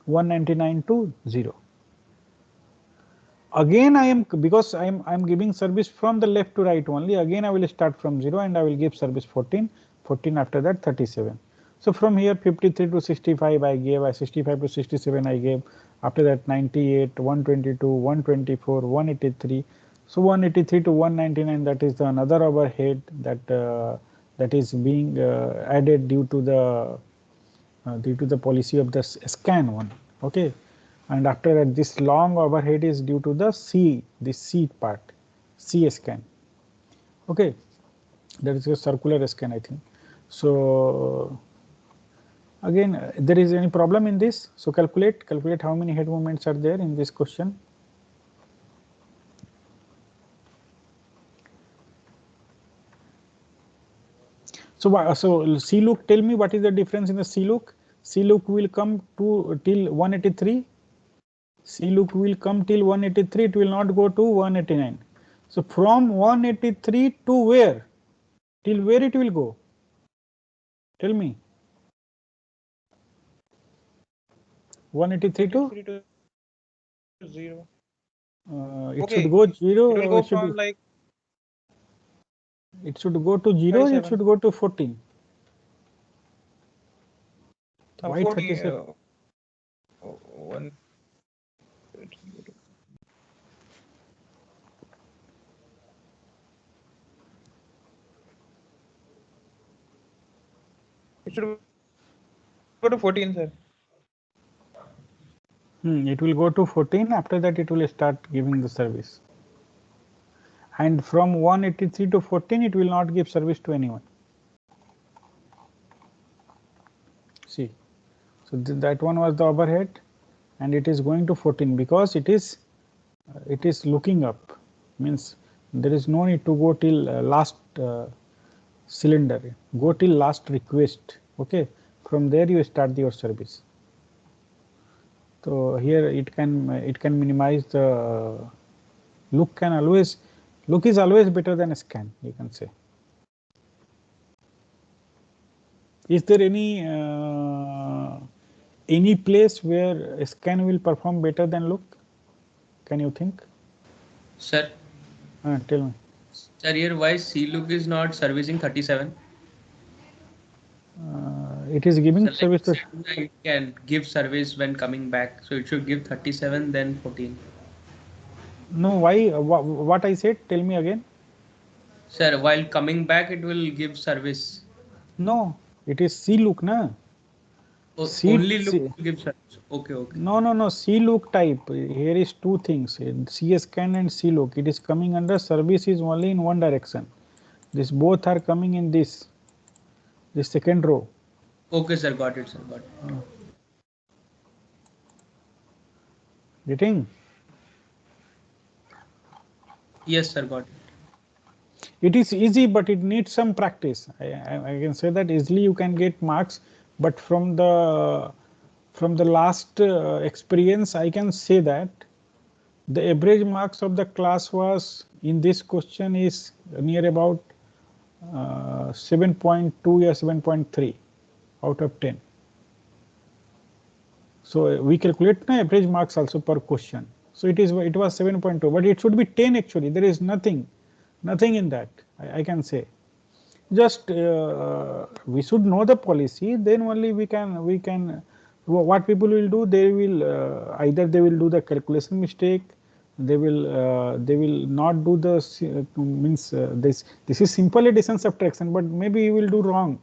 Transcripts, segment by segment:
199 to 0. Again I am, because I am giving service from the left to right only, again I will start from 0 and I will give service 14, 14 after that 37. So from here 53 to 65 I gave, 65 to 67 I gave, after that 98, 122, 124, 183. So 183 to 199, that is the another overhead that that is being added due to the policy of the scan one. Okay. And after that, this long overhead is due to the C, this C part, C scan. Okay, that is a circular scan, I think. So again, there is any problem in this? So calculate how many head movements are there in this question. So C look, tell me what is the difference in the C look? C look will come to till 183. C look will come till 183. It will not go to 189. So from 183 to where? Till where it will go? Tell me. 183 to 0. It Okay. should go 0. It will go from like. It should go to 0. Or it should go to 14. Why 37? One. It should go to 14, sir. It will go to 14. After that, it will start giving the service. And from 183 to 14, it will not give service to anyone. See, so that one was the overhead, and it is going to 14 because it is looking up. Means there is no need to go till last cylinder. Go till last request. Okay, from there you start your service. So here it can minimize the look. Look is always better than a scan, you can say. Is there any place where a scan will perform better than look? Can you think? Sir. Tell me. Sir, here why C look is not servicing 37? It is giving service to. It can give service when coming back, so it should give 37 then 14. No, why? What I said? Tell me again. Sir, while coming back, it will give service. No, it is C look, na. Only look gives service. Okay. No. C look type. Here is two things: C scan and C look. It is coming under service is only in one direction. This both are coming in this second row. Okay, sir. Got it, sir. Got it. Getting? Yes, sir. Got it. It is easy, but it needs some practice. I can say that easily you can get marks, but from the last experience, I can say that the average marks of the class was in this question is near about 7.2 or 7.3 out of 10. So we calculate the average marks also per question. So it was 7.2, but it should be 10 actually. There is nothing in that. I can say. Just we should know the policy. Then only we can. What people will do? They will either they will do the calculation mistake. They will not do the means this is simple addition subtraction, but maybe you will do wrong.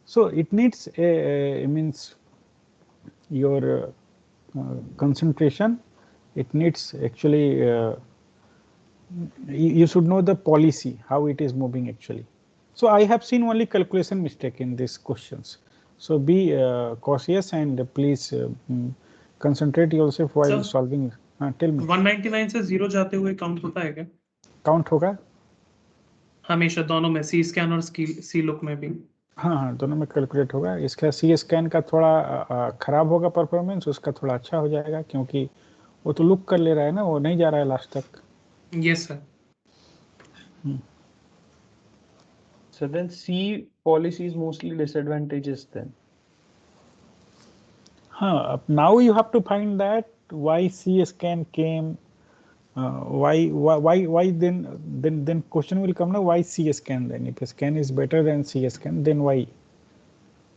So it needs means your concentration. It needs actually you should know the policy, how it is moving actually. So I have seen only calculation mistake in these questions. So be cautious and please concentrate yourself while solving. Tell me. 199 से 0 जाते हुए count होता है क्या? Count होगा हमेशा दोनों में, सी स्कैन और सी लुक में भी. हाँ, दोनों में कैलकुलेट होगा. इसका सी स्कैन का थोड़ा खराब होगा परफॉर्मेंस, उसका थोड़ा अच्छा हो जाएगा क्योंकि वो तो लुक कर ले रहा है ना, वो नहीं जा रहा है लास्ट तक. Yes sir. So then C policy is mostly disadvantages then. Now you have to find that why C scan came. Why then question will come now, why C scan then? If scan is better than C scan, then why?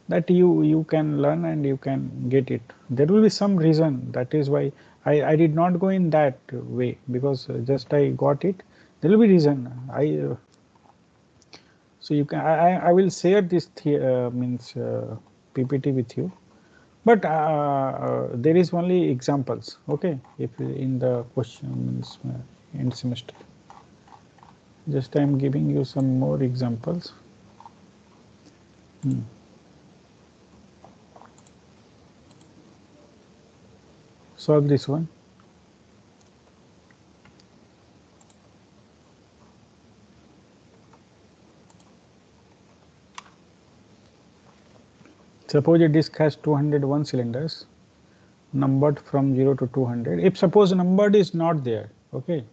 That you can learn and you can get it. There will be some reason. That is why I did not go in that way, because just I got it. There will be reason. So you can I will share this means PPT with you, but there is only examples. Okay, if in the question means end semester, just I am giving you some more examples. Solve this one. Suppose a disk has 201 cylinders, numbered from 0 to 200. If suppose numbered is not there, okay,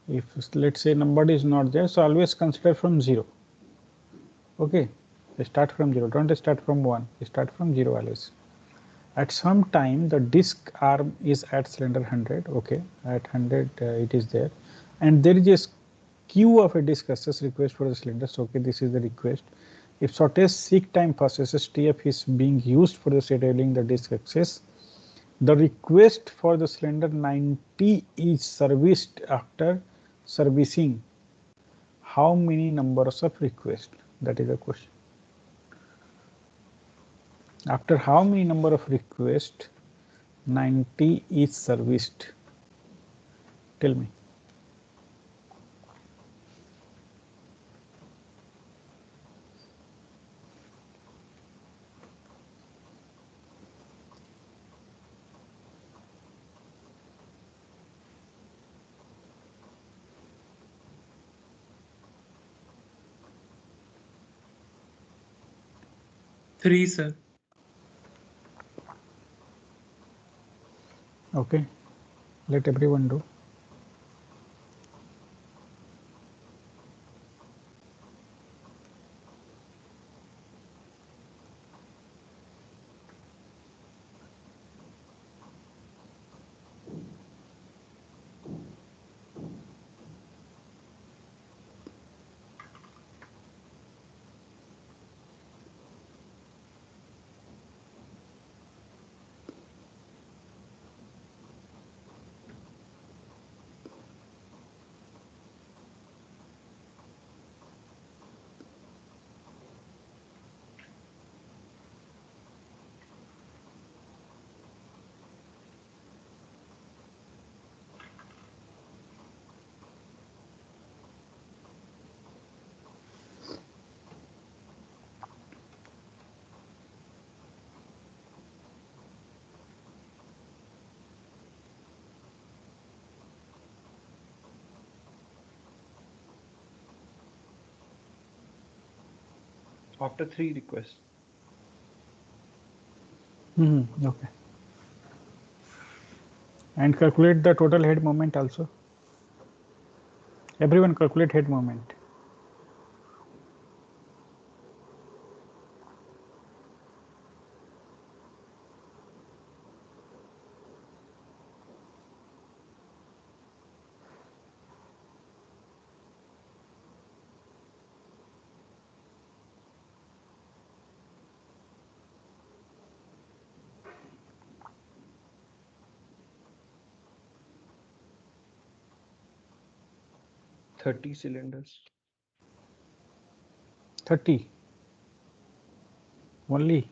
if let's say numbered is not there, so always consider from 0. Okay, start from 0, don't start from 1, start from 0 always. At some time the disk arm is at cylinder 100, okay, at 100 it is there, and there is a queue of a disk access request for the cylinders. Okay, this is the request. If shortest seek time first SSTF is being used for the scheduling the disk access, the request for the cylinder 90 is serviced after servicing how many numbers of requests? That is the question. After how many number of requests 90 is serviced? Tell me. Three, sir. Okay, let everyone do. After 3 requests. Okay. And calculate the total head moment also. Everyone calculate head moment. Thirty cylinders. 30 only.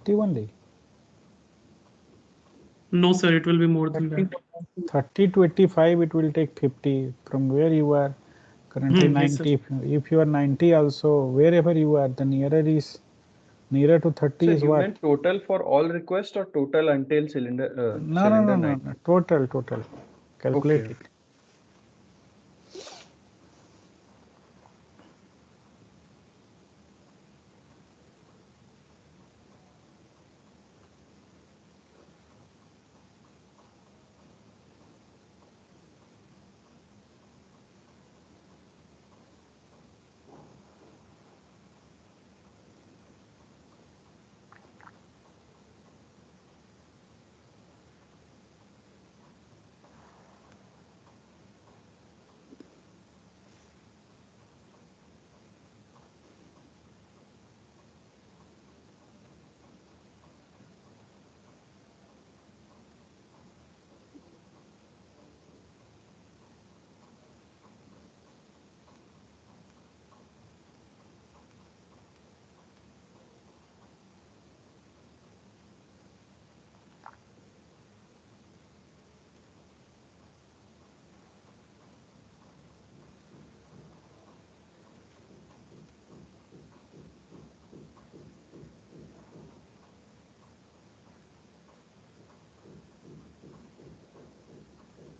Only. No, sir, it will be more than 30, that. 30 to 85, it will take 50 from where you are currently. Yes, 90. If you are 90 also, wherever you are, the nearer to 30 So is you what? meant total for all requests or total until cylinder No, cylinder 9? no. Total. Calculate Okay. it.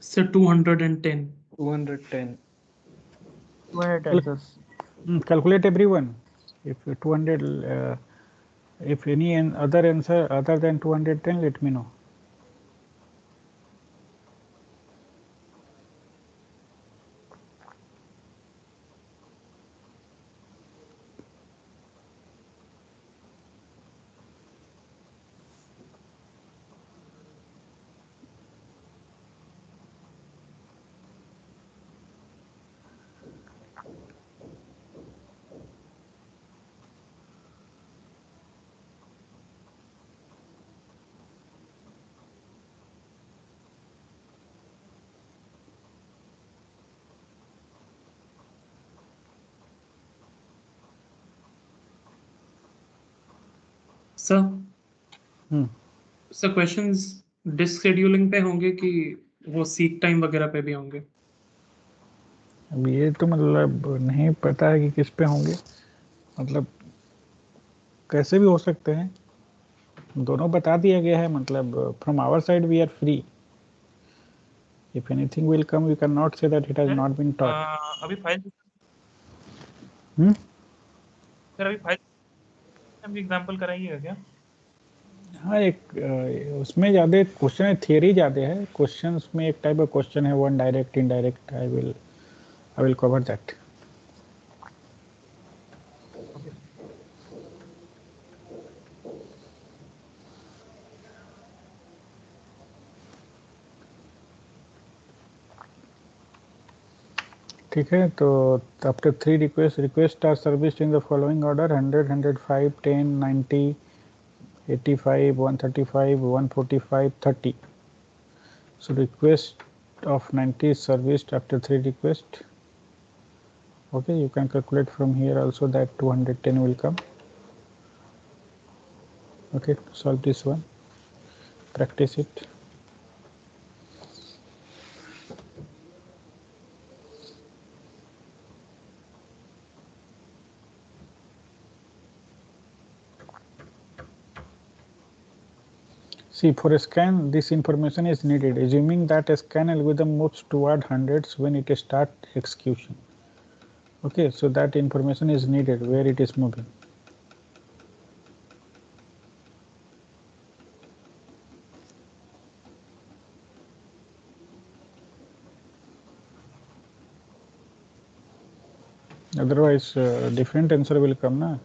So 210. 210. 210, sir. Calculate everyone. If 200, if any other answer other than 210, let me know. Sir, Hmm. sir questions disk scheduling पे होंगे कि वो seek time वगैरह पे भी होंगे? अब ये तो मतलब नहीं पता है कि किस पे होंगे, मतलब कैसे भी हो सकते हैं, दोनों बता दिया गया है, मतलब from our side we are free. If anything will come, we cannot say that it has not been taught. अभी फाइल Hmm? सर अभी फाइल हम एग्जांपल कराइएगा क्या? हाँ, एक उसमें ज़्यादा क्वेश्चन है, थियरी ज़्यादा है. क्वेश्चंस में एक टाइप ऑफ क्वेश्चन है, one direct indirect. I will cover that. ठीक है, तो after 3 request are serviced in the following order: 100, 105, 10, 90, 85, 135, 145, 30. So request of 90 is serviced after 3 requests. Okay, you can calculate from here also that 210 will come. Okay, solve this one, practice it. See, for a scan, this information is needed, assuming that a scan algorithm moves toward hundreds when it starts execution. Okay, so that information is needed where it is moving. Otherwise, different answer will come, na?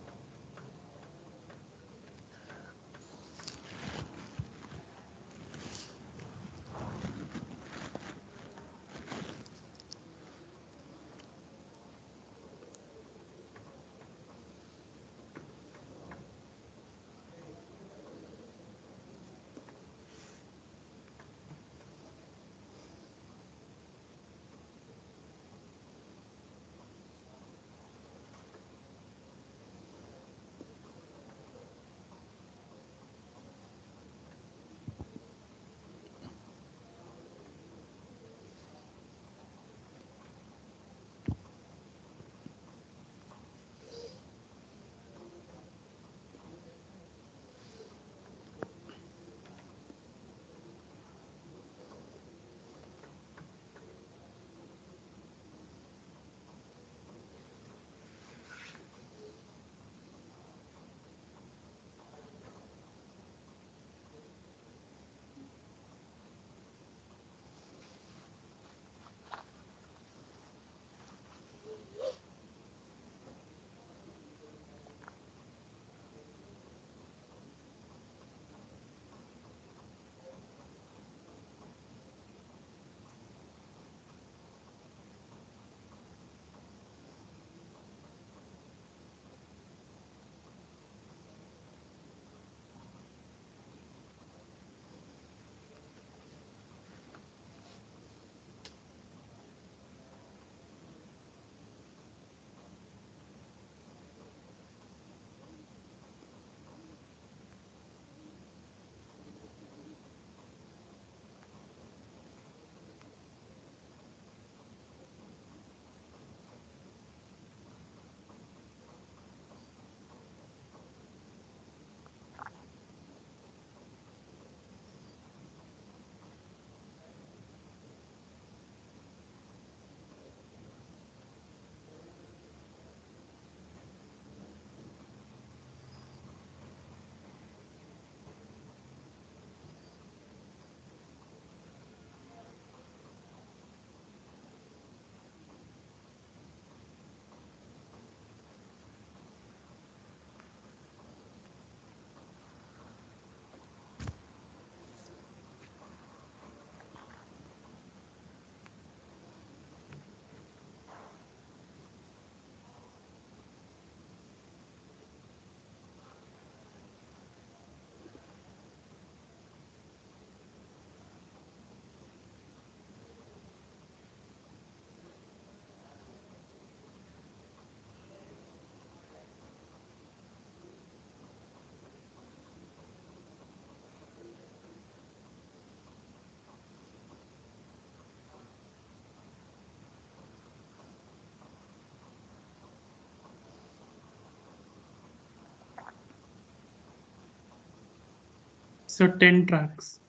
So 10 tracks.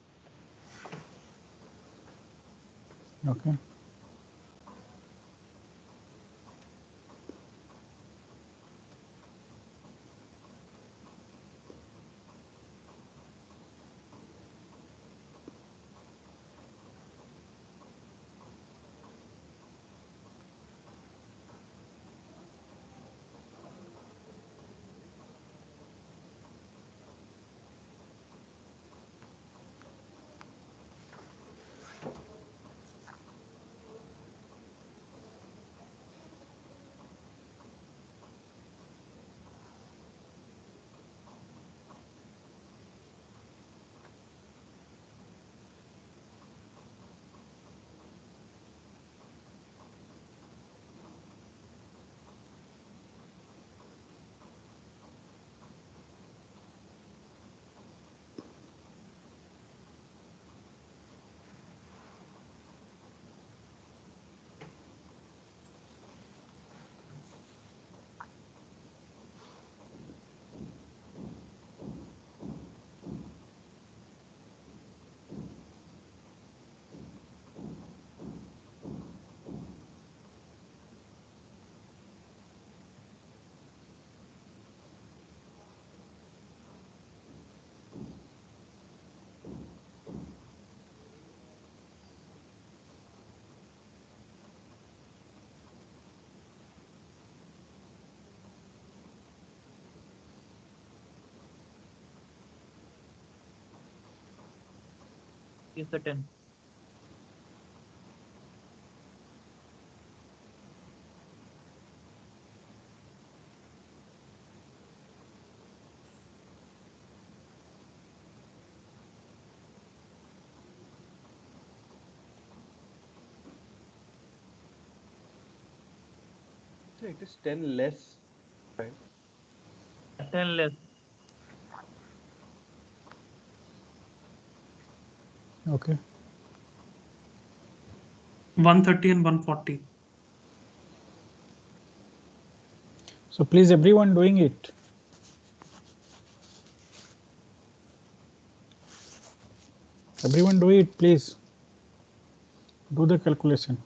Okay. Is the 10. So it is 10 less, right? 10 less. Okay. 130 and 140. So please, everyone doing it. Everyone do it, please. Do the calculation.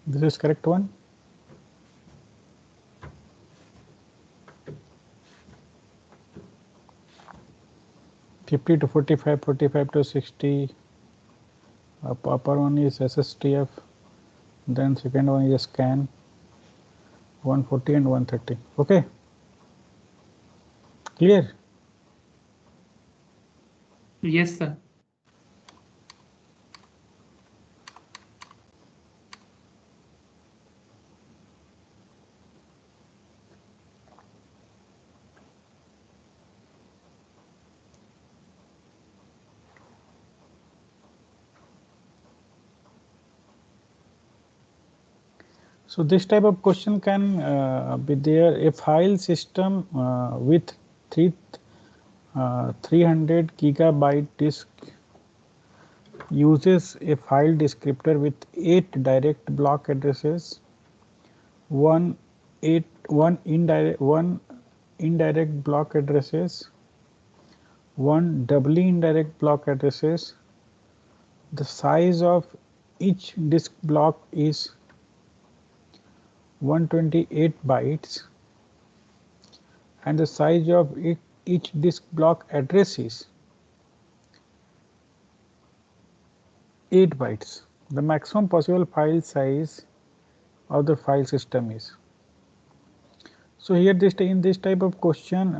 This is correct one. $50 to $45, $45 to $60. Upper one is SSTF. Then second one is scan. 140 and 130. Okay. Clear? Yes, sir. So this type of question can be there. A file system with 300 gigabyte disk uses a file descriptor with 8 direct block addresses, one indirect block addresses, one doubly indirect block addresses. The size of each disk block is 128 bytes and the size of each disk block address is 8 bytes. The maximum possible file size of the file system is. So here in this type of question,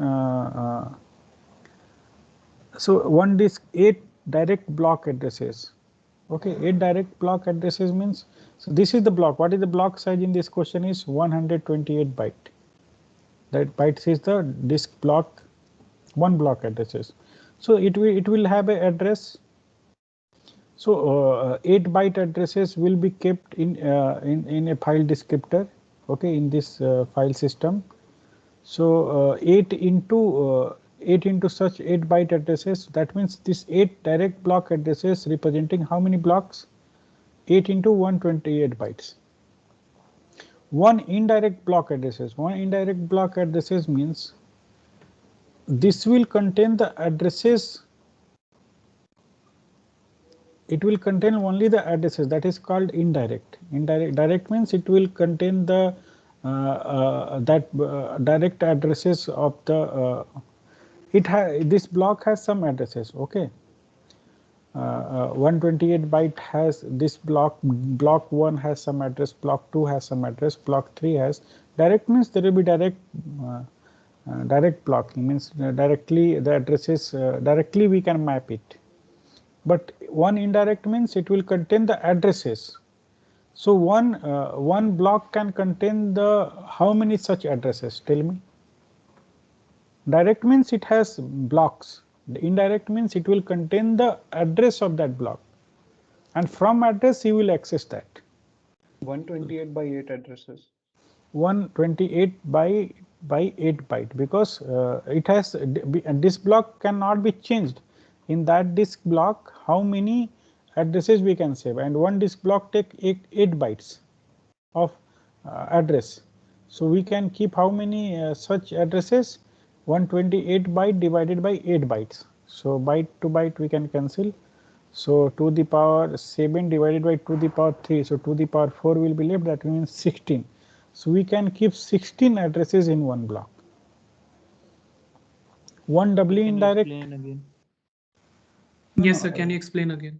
so one disk 8 direct block addresses. Okay, 8 direct block addresses means, so this is the block. What is the block size in this question is 128 byte. That bytes is the disk block, one block addresses. So it will have a address So 8-byte addresses will be kept in a file descriptor, okay, in this file system. So 8 into such 8-byte addresses, that means this 8 direct block addresses representing how many blocks? 8 into 128 bytes. One indirect block addresses means this will contain the addresses. It will contain only the addresses, that is called indirect. Direct means it will contain the direct addresses of the this block has some addresses, okay. 128 byte has this block 1 has some address, block 2 has some address, block 3 has. Direct means there will be direct blocking, means directly the addresses directly we can map it. But one indirect means it will contain the addresses. So one block can contain the how many such addresses? Tell me. Direct means it has blocks. The indirect means it will contain the address of that block, and from address you will access that. 128 by 8 addresses. 128 by 8 byte, because it has this block cannot be changed. In that disk block, how many addresses we can save, and one disk block take 8 bytes of address. So we can keep how many such addresses? 128 byte divided by 8 bytes. So byte to byte we can cancel. So to the power 7 divided by to the power 3. So to the power 4 will be left. That means 16. So we can keep 16 addresses in one block. One doubly indirect. Yes, sir. Can you explain again?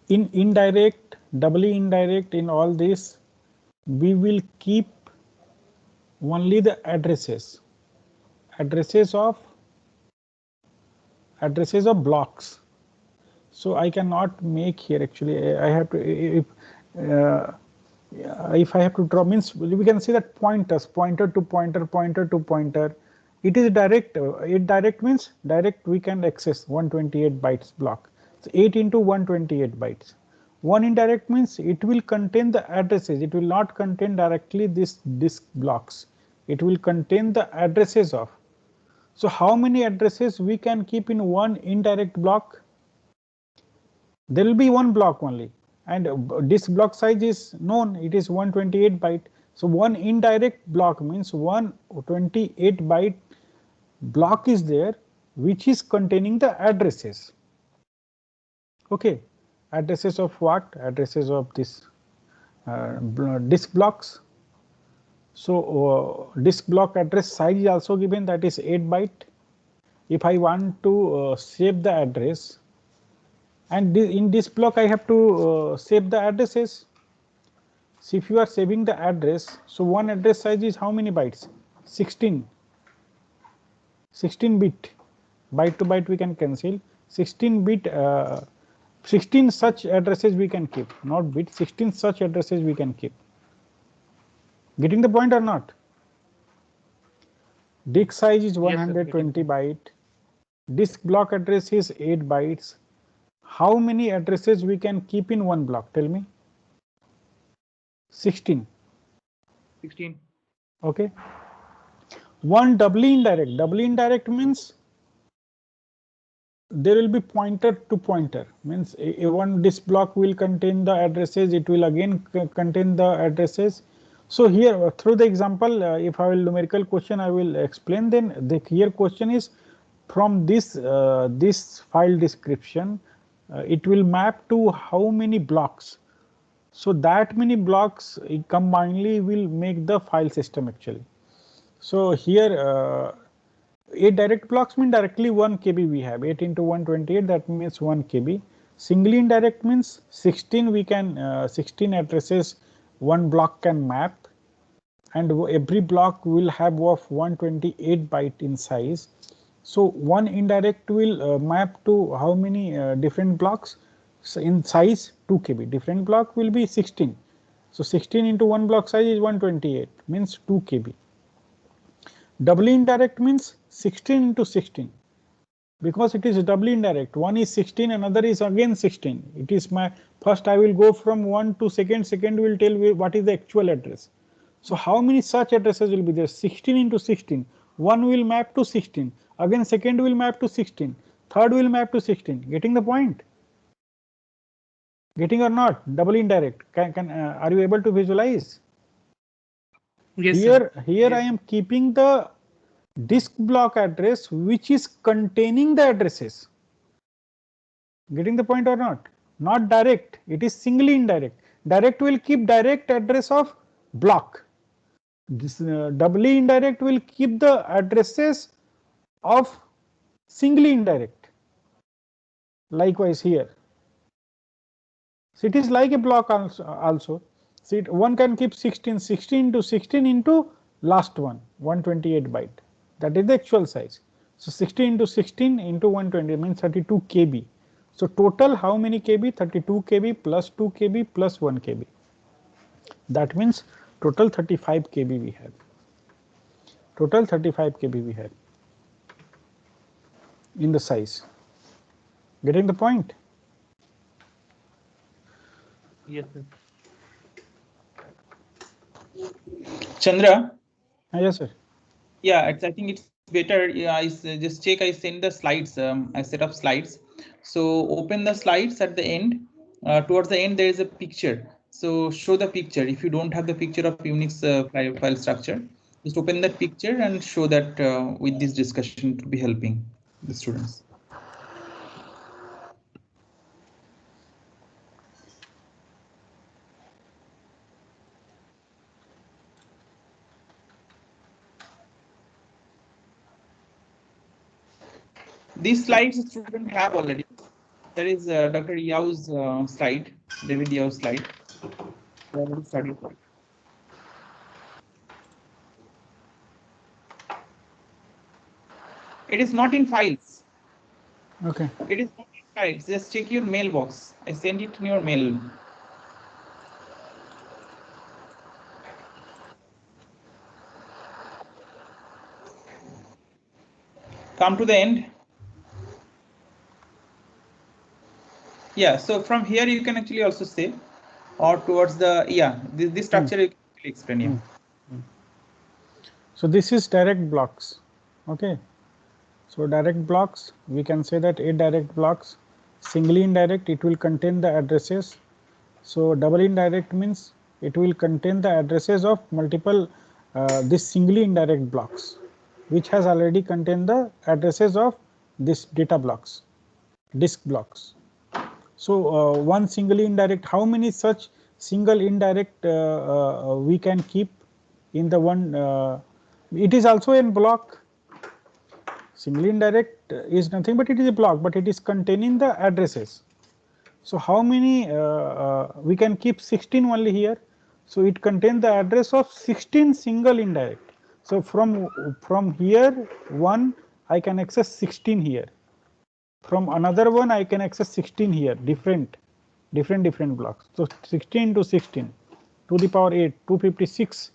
In indirect, doubly indirect, in all this, we will keep only the addresses of blocks. So I cannot make here, actually I have to, if I have to draw, means we can see that pointers, pointer to pointer, pointer to pointer. It is direct. It direct means direct we can access 128 bytes block. So 8 into 128 bytes. One indirect means it will contain the addresses. It will not contain directly this disk blocks. It will contain the addresses of. So how many addresses we can keep in one indirect block? There will be one block only, and disk block size is known. It is 128 byte. So one indirect block means 128 byte block is there, which is containing the addresses. Okay, addresses of what? Addresses of this disk blocks. So disk block address size is also given, that is 8 byte. If I want to save the address, and in this block I have to save the addresses. So if you are saving the address, so one address size is how many bytes? 16 bit. Byte to byte we can cancel. 16 bit 16 such addresses we can keep, not bit, 16 such addresses we can keep. Getting the point or not? Disk size is 120 byte. Disk block address is 8 bytes. How many addresses we can keep in one block? Tell me. 16. 16. Okay. One doubly indirect. Doubly indirect means there will be pointer to pointer, means one disk block will contain the addresses, it will again contain the addresses. So here through the example, if I will numerical question I will explain, then the here question is from this this file description it will map to how many blocks. So that many blocks combinedly will make the file system actually. So here 8 direct blocks mean directly 1 KB we have, 8 into 128, that means 1 KB. Singly indirect means 16 we can 16 addresses one block can map, and every block will have of 128 byte in size. So one indirect will map to how many different blocks? So in size 2 KB, different block will be 16. So 16 into one block size is 128, means 2 KB. Doubly indirect means 16 into 16 because it is doubly indirect. One is 16, another is again 16. It is my first I will go from 1 to second will tell me what is the actual address. So how many such addresses will be there? 16 into 16. One will map to 16. Again second will map to 16. Third will map to 16. Getting the point? Getting or not? Double indirect. Are you able to visualize? Yes, Here sir. I Yes. am keeping the disk block address which is containing the addresses. Getting the point or not? Not direct. It is singly indirect. Direct will keep direct address of block. This doubly indirect will keep the addresses of singly indirect. Likewise here. So it is like a block also. See, one can keep 16 to 16 into last one, 128 byte. That is the actual size. So 16 into 16 into 120 means 32 KB. So total how many KB? 32 KB plus 2 KB plus 1 KB. That means total 35 KB we have. Total 35 KB we have in the size. Getting the point? Yes, sir. Chandra, Yes, sir. yeah, I think it's better. Yeah, just check. I send the slides. I set up slides. So open the slides at the end. Towards the end, there is a picture. So show the picture. If you don't have the picture of Unix file structure, just open that picture and show that with this discussion to be helping the students. These slides students have already. There is Dr. Yao's slide, David Yao's slide. They already studied. It is not in files. Okay. It is not in files. Just check your mailbox. I sent it in your mail. Come to the end. Yeah, so from here you can actually also say, or towards the, yeah, this structure you can actually explain. Yeah. So this is direct blocks. Okay. So direct blocks, we can say that a direct blocks, singly indirect, it will contain the addresses. So double indirect means it will contain the addresses of multiple this singly indirect blocks, which has already contained the addresses of this data blocks, disk blocks. So one singly indirect, how many such single indirect we can keep in the one? It is also in block. Singly indirect is nothing but it is a block, but it is containing the addresses. So how many we can keep 16 only here. So it contains the address of 16 single indirect. So from here one I can access 16 here. From another one I can access 16 here, different blocks. So 16 to 16 to the power 8, 256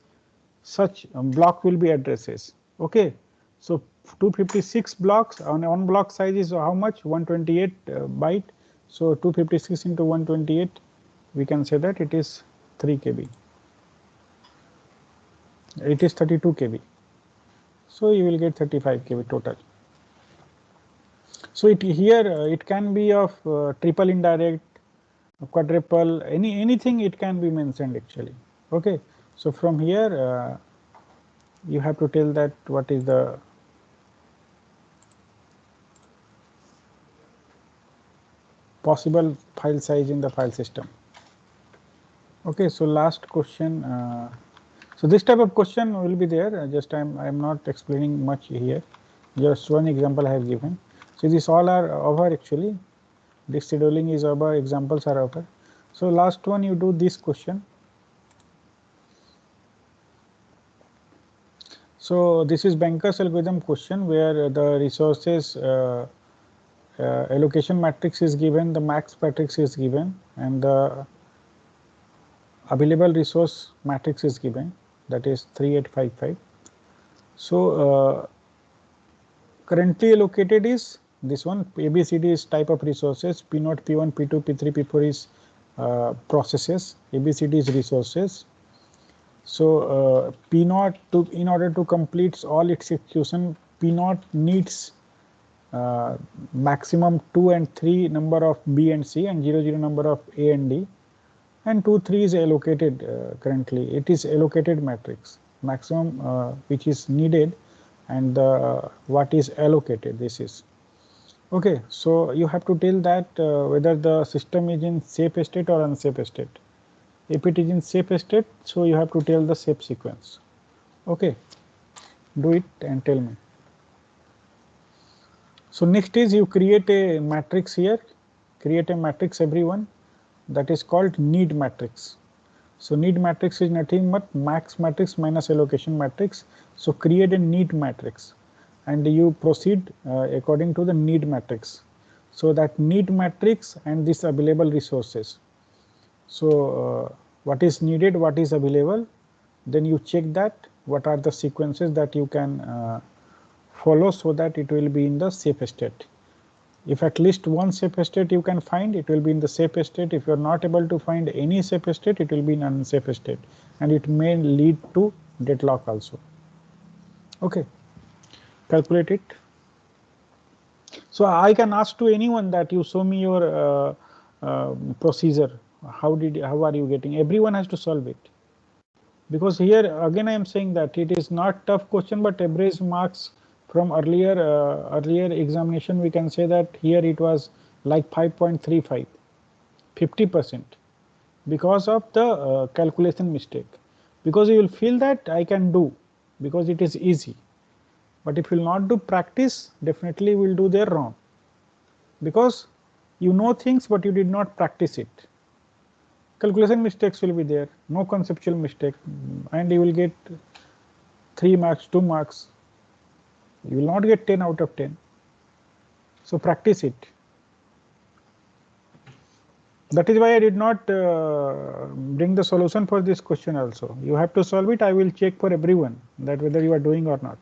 such block will be addresses. Okay. So 256 blocks on one block size is how much? 128 byte. So 256 into 128, we can say that it is 3 KB. It is 32 KB. So you will get 35 KB total. So here it can be of triple indirect, quadruple, anything it can be mentioned actually. Okay. So from here you have to tell that what is the possible file size in the file system. Okay, so last question. So this type of question will be there. Just I'm not explaining much here. Just one example I have given. So these all are over actually. This scheduling is over. Examples are over. So last one you do this question. So this is Banker's algorithm question where the resources allocation matrix is given, the max matrix is given, and the available resource matrix is given, that is 3855. So currently allocated is this one. ABCD is type of resources. P0, P1, P2, P3, P4 is processes. ABCD is resources. So P0 in order to complete all its execution, P0 needs maximum 2 and 3 number of B and C and 0, 0 number of A and D, and 2, 3 is allocated currently. It is allocated matrix, maximum which is needed and what is allocated. This is okay. So you have to tell that whether the system is in safe state or unsafe state. If it is in safe state, so you have to tell the safe sequence. Okay, do it and tell me. So next is you create a matrix here, create a matrix everyone, that is called need matrix. So need matrix is nothing but max matrix minus allocation matrix. So create a need matrix and you proceed according to the need matrix. So that need matrix and this available resources. So what is needed, what is available, then you check that what are the sequences that you can follow so that it will be in the safe state. If at least one safe state you can find, it will be in the safe state. If you are not able to find any safe state, it will be in unsafe state and it may lead to deadlock also. Okay, calculate it. So I can ask to anyone that you show me your procedure. How are you getting? Everyone has to solve it, because here again I am saying that it is not tough question, but average marks from earlier examination we can say that here it was like 5.35, 50%, because of the calculation mistake. Because you will feel that I can do because it is easy, but if you will not do practice, definitely will do there wrong, because you know things but you did not practice it. Calculation mistakes will be there, no conceptual mistake, and you will get 3 marks, 2 marks. You will not get 10 out of 10. So practice it. That is why I did not bring the solution for this question also. You have to solve it. I will check for everyone that whether you are doing or not.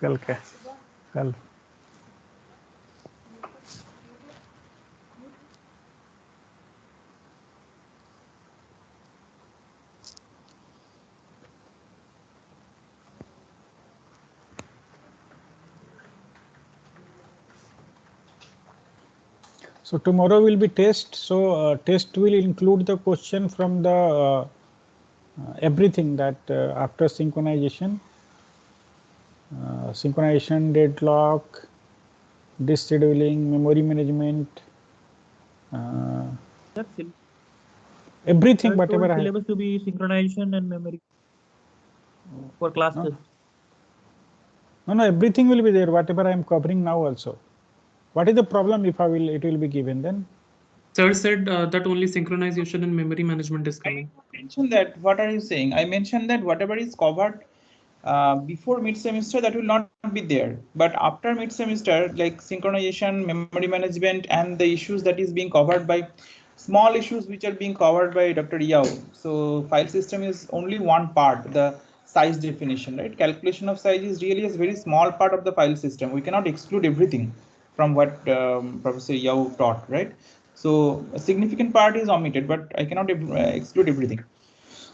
कल क्या कल So tomorrow will be test. So test will include the question from the everything that after synchronization, deadlock, disk scheduling, memory management, everything whatever I have. Syllabus to be synchronization and memory for class test. No, everything will be there. Whatever I am covering now also. What is the problem if it will be given then? Sir said that only synchronization and memory management is coming. I mentioned that. What are you saying? I mentioned that whatever is covered before mid-semester, that will not be there. But after mid-semester, like synchronization, memory management, and the issues that is being covered by small issues which are being covered by Dr. Yao. So file system is only one part, the size definition, right? Calculation of size is really a very small part of the file system. We cannot exclude everything from what Professor Yao taught, right? So a significant part is omitted, but I cannot exclude everything.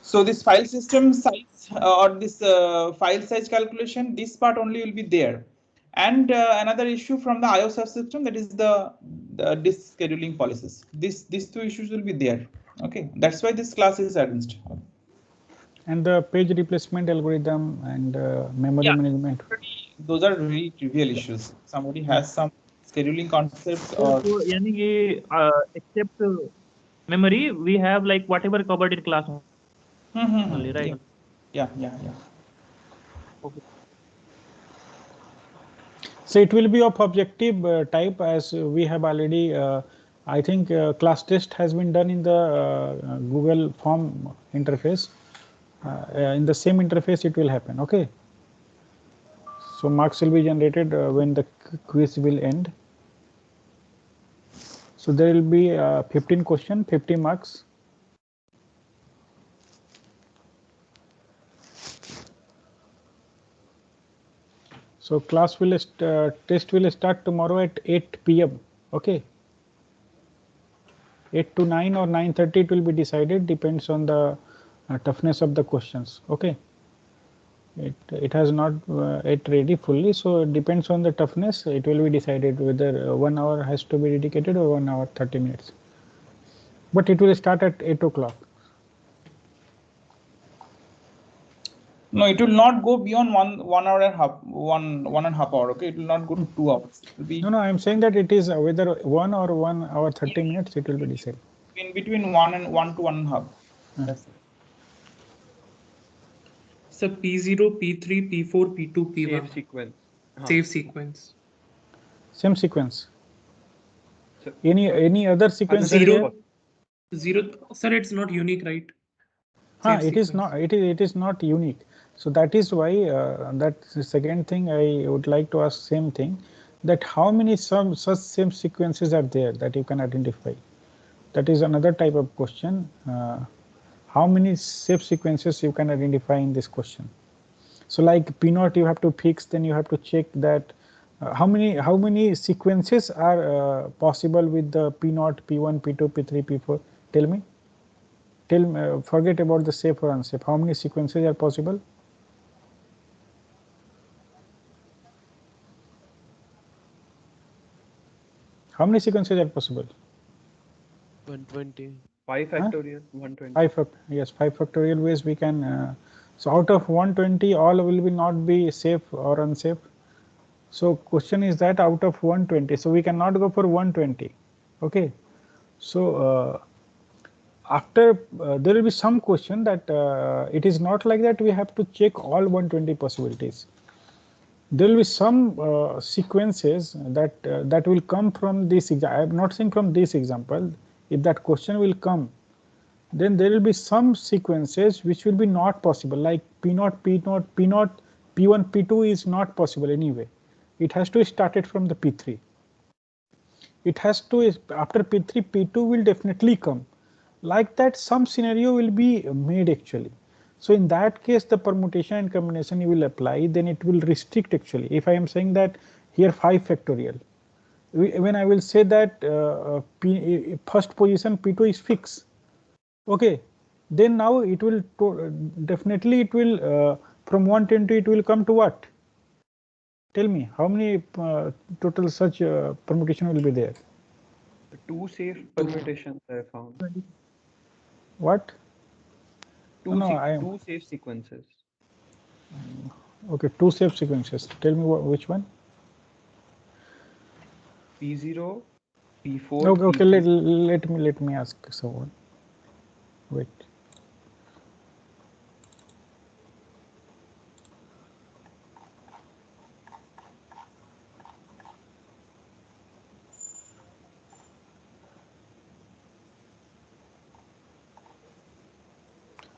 So this file system size or this file size calculation, this part only will be there. And another issue from the IO subsystem, that is the disk scheduling policies. These two issues will be there. Okay, that's why this class is arranged. And the page replacement algorithm and memory management. Those are really trivial issues. Somebody has some scheduling concept or So, यानी कि except memory, we have like whatever covered in class only, right? yeah. Okay. So it will be of objective type, as we have already, I think class test has been done in the Google form interface. In the same interface it will happen. Okay. So marks will be generated when the quiz will end. So there will be 15 question, 50 marks. So class will test will start tomorrow at 8 p.m. Okay. 8 to 9 or 9:30 it will be decided, depends on the toughness of the questions. Okay. It has not yet ready fully, so it depends on the toughness. It will be decided whether 1 hour has to be dedicated or 1 hour 30 minutes. But it will start at 8 o'clock. no, it will not go beyond one hour and half, one and a half hour. Okay, it will not go to 2 hours. It will be No, I am saying that it is whether 1 or 1 hour 30 minutes it will be decided. in between 1 to 1.5. That's it. So P0, P3, P4, P2, P1. Save sequence. Save sequence. Same sequence. So- Any other sequence? Zero. Sir, it's not unique, right? It is not. It is not unique. So that is why that's the second thing I would like to ask. Same thing, that how many such same sequences are there that you can identify? That is another type of question. How many safe sequences you can identify in this question? So like P0 you have to fix, then you have to check that how many sequences are possible with the P0, P1, P2, P3, P4. Tell me. Forget about the safe or unsafe. How many sequences are possible? How many sequences are possible? 120. 5 factorial, 120. 5 factorial ways we can. So out of 120, all will be not be safe or unsafe. So question is that out of 120, so we cannot go for 120. Okay. So after there will be some question that it is not like that we have to check all 120 possibilities. There will be some sequences that will come from this. I am not saying from this example. If that question will come, then there will be some sequences which will be not possible, like P0, P0, P0, P1, P2 is not possible anyway. It has to start it from the P3. It has to, after P3, P2 will definitely come. Like that, some scenario will be made actually. So in that case, the permutation and combination you will apply, then it will restrict actually. If I am saying that here 5 factorial, when I will say that first position P2 is fixed, okay, then now it will definitely it will from 120 it will come to what? Tell me how many total such permutation will be there? 2 safe permutations I found. What? 2 No, 2 safe sequences. Okay, 2 safe sequences. Tell me which one? P0, P4. Okay, P3. let me ask someone. Wait.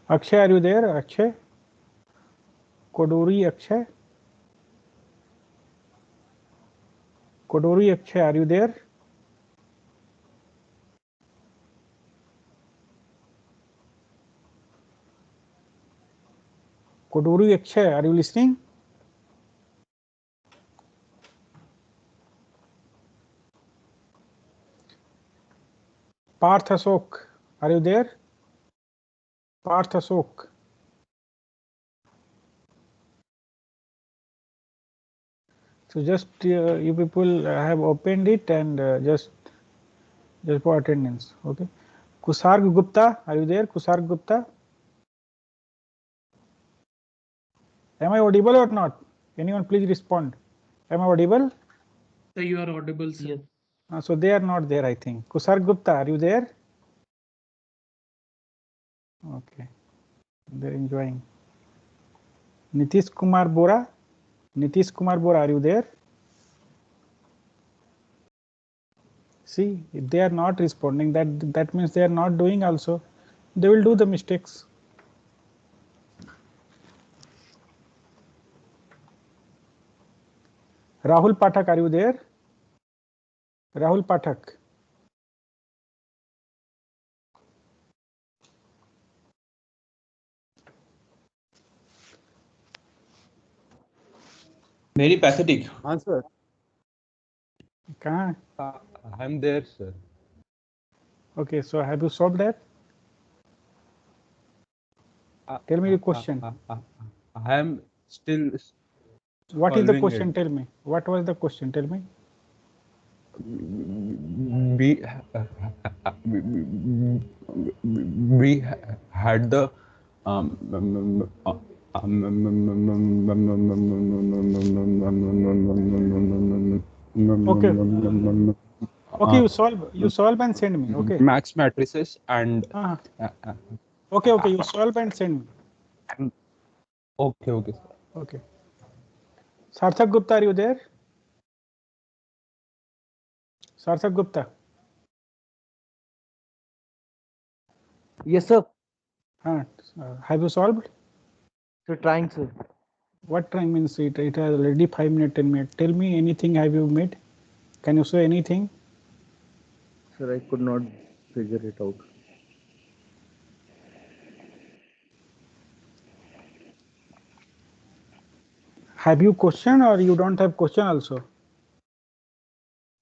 Akshay, are you there? Akshay? Kodori Akshay? Kodori Akshay, are you there? Kodori Akshay, are you listening? Parth Ashok, are you there? Parth Ashok. So just you people have opened it and just for attendance. Okay. Kusarg Gupta, are you there? Kusarg Gupta. Am I audible or not? Anyone please respond. Am I audible? So you are audible, sir. Yes. So they are not there, I think. Kusar Gupta, are you there? Okay, they're enjoying. Nitish Kumar Bora, are you there? See, if they are not responding, that means they are not doing also. They will do the mistakes. Rahul Pathak, are you there? Rahul Pathak. Very pathetic. Answer. Kahan? I'm there, sir. Okay, so have you solved that? Tell me the question. I am still. What is the solving question? it. Tell me. What was the question? Tell me. We had the Okay, you solve and send me. Okay. max matrices and Okay, you solve and send me. okay, sir. Okay. Sarthak Gupta, are you there? Sarthak Gupta. Yes, sir. Have you solved? So trying, sir. What time means it? It has already 5 minutes, 10 minutes. Tell me anything have you made? Can you say anything? Sir, I could not figure it out. Have you question or you don't have question also?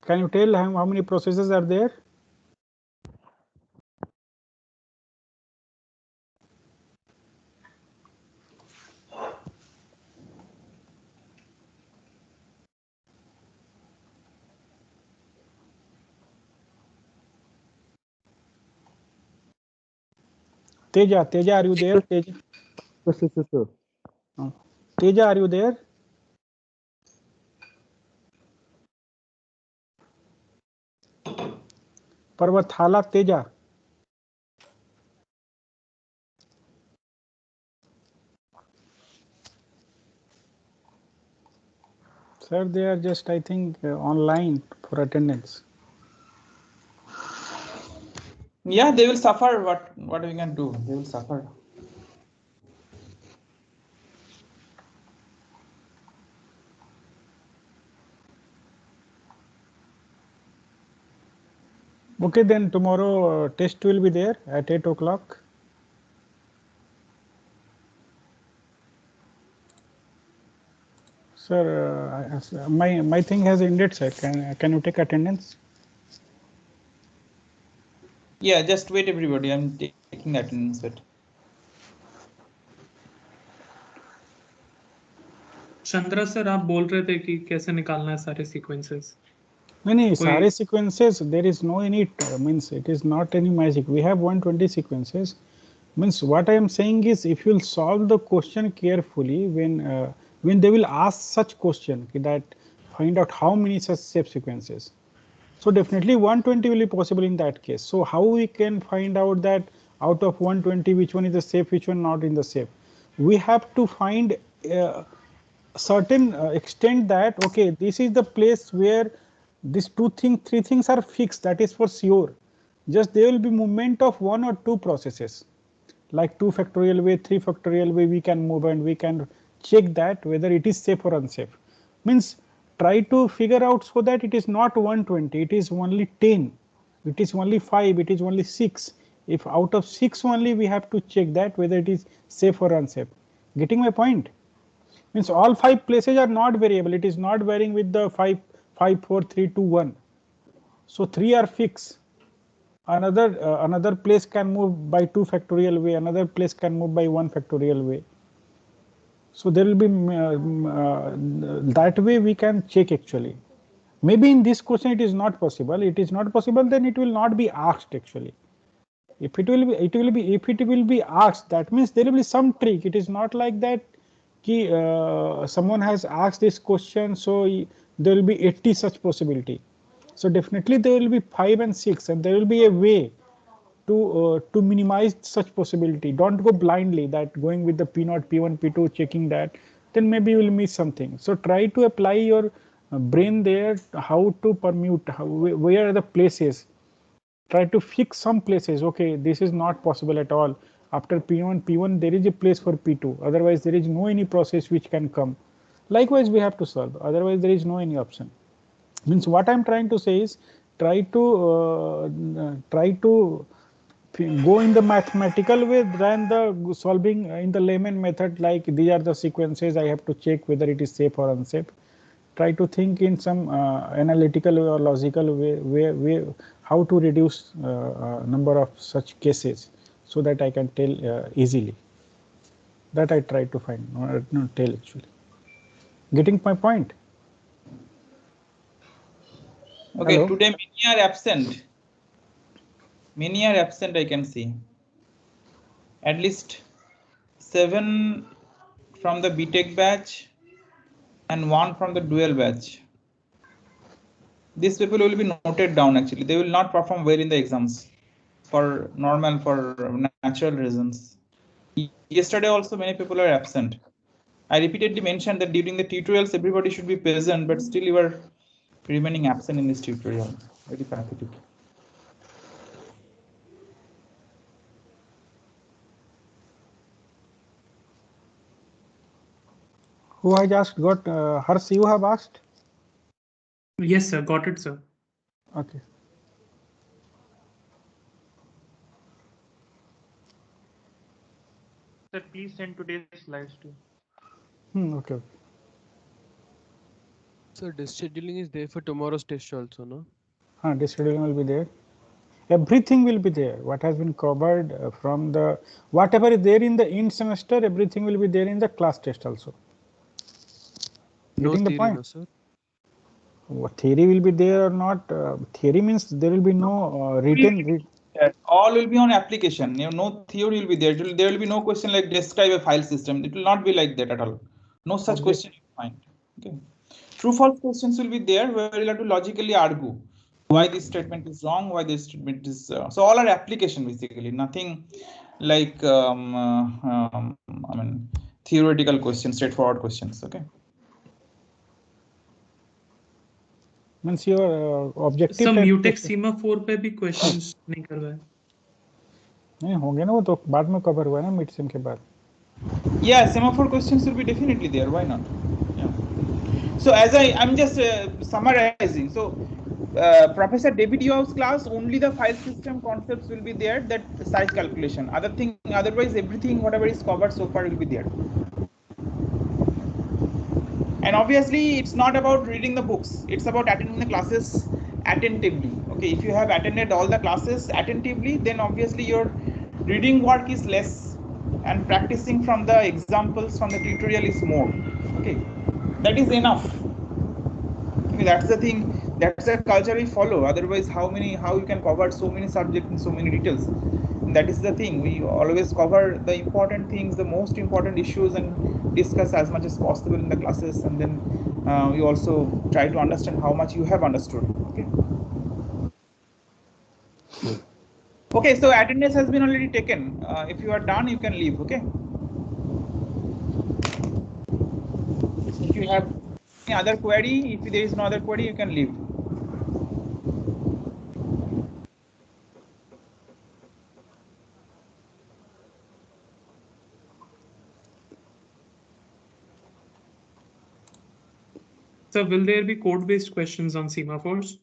Can you tell how many processes are there? Teja, are you there? Teja, Sir. Teja, are you there? Parvathala Teja. Sir, they are just, I think, online for attendance. Yeah, they will suffer. What we can do? They will suffer. Okay, then tomorrow test will be there at 8 o'clock. Sir, my thing has ended, sir. Can you take attendance? Yeah, just wait, everybody. I'm taking attendance. Wait. Chandra sir आप बोल रहे थे कि कैसे निकालना है सारे sequences नहीं सारे sequences there is no any means it is not any magic. We have 120 sequences. Means what I am saying is if you will solve the question carefully when they will ask such question that find out how many such step sequences. So definitely 120 will be possible in that case. So how we can find out that out of 120 which one is the safe, which one not in the safe? We have to find certain extent that okay, this is the place where these three things are fixed, that is for sure. Just there will be movement of one or two processes like 2 factorial way, 3 factorial way we can move and we can check that whether it is safe or unsafe. Means try to figure out so that it is not 120, it is only 10, it is only 5, it is only 6. If out of 6 only we have to check that whether it is safe or unsafe. Getting my point? Means all 5 places are not variable, it is not varying with the 5, 4, 3, 2, 1. So 3 are fixed. Another place can move by 2 factorial way, another place can move by 1 factorial way. So there will be that way we can check actually. Maybe in this question it is not possible. It is not possible, then it will not be asked actually. If it will be asked, that means there will be some trick. It is not like that someone has asked this question, so there will be 80 such possibility. So definitely there will be 5 and 6, and there will be a way to minimize such possibility. Don't go blindly that going with the P0, P1, P2, checking that, then maybe you will miss something. So try to apply your brain there, how to permute, where are the places. Try to fix some places. Okay, this is not possible at all. After P1, there is a place for P2. Otherwise, there is no any process which can come. Likewise, we have to solve. Otherwise, there is no any option. Means what I'm trying to say is try to go in the mathematical way than the solving in the layman method, like these are the sequences, I have to check whether it is safe or unsafe. Try to think in some analytical way or logical way how to reduce number of such cases, so that I can tell easily. That I try to find, not tell actually. Getting my point? Okay, Hello? today many are absent. Many are absent, I can see. At least 7 from the BTech batch and 1 from the dual batch. These people will be noted down actually. They will not perform well in the exams for natural reasons. Yesterday also many people are absent. I repeatedly mentioned that during the tutorials everybody should be present, but still you are remaining absent in this tutorial. Very pathetic. Who has asked? Got Harsh, you have asked? Yes, sir. Got it, sir. Okay. Sir, please send today's slides too. Okay. So this scheduling is there for tomorrow's test also, no? This scheduling will be there. Everything will be there. What has been covered from the whatever is there in the end semester, everything will be there in the class test also. No Getting the theory, point? no, sir. What theory will be there or not? Theory means there will be no written. All will be on application. No theory will be there. There will be no question like describe a file system. It will not be like that at all. No such question you find. Okay. True false questions will be there where you'll have to logically argue why this statement is wrong, why this statement is. So all are application basically. Nothing like I mean theoretical questions, straightforward questions. Okay. Means your objective. Some Mutex semaphore पे भी questions नहीं करवाए. नहीं होंगे ना, वो तो बाद में कवर हुआ है ना मिड सेम के बाद. Yeah, semaphore questions will be definitely there. Why not? Yeah. So as I'm just summarizing. So Professor David Yu's class, only the file system concepts will be there. That size calculation. Otherwise everything whatever is covered so far will be there. And obviously it's not about reading the books. It's about attending the classes attentively. Okay, if you have attended all the classes attentively, then obviously your reading work is less and practicing from the examples from the tutorial is more. Okay, that is enough. Okay, that's the thing. That's the culture we follow. Otherwise, how you can cover so many subjects in so many details? And that is the thing. We always cover the important things, the most important issues, and discuss as much as possible in the classes. And then we also try to understand how much you have understood. Okay. Okay. So attendance has been already taken. If you are done, you can leave. Okay. If you have any other query, if there is no other query, you can leave. So will there be code-based questions on semaphores?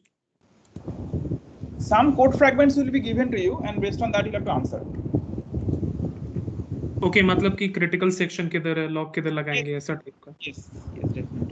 Some code fragments will be given to you, and based on that, you'll have to answer. Okay, मतलब कि critical section किधर है, log किधर लगाएंगे, ऐसा type का. Yes, definitely.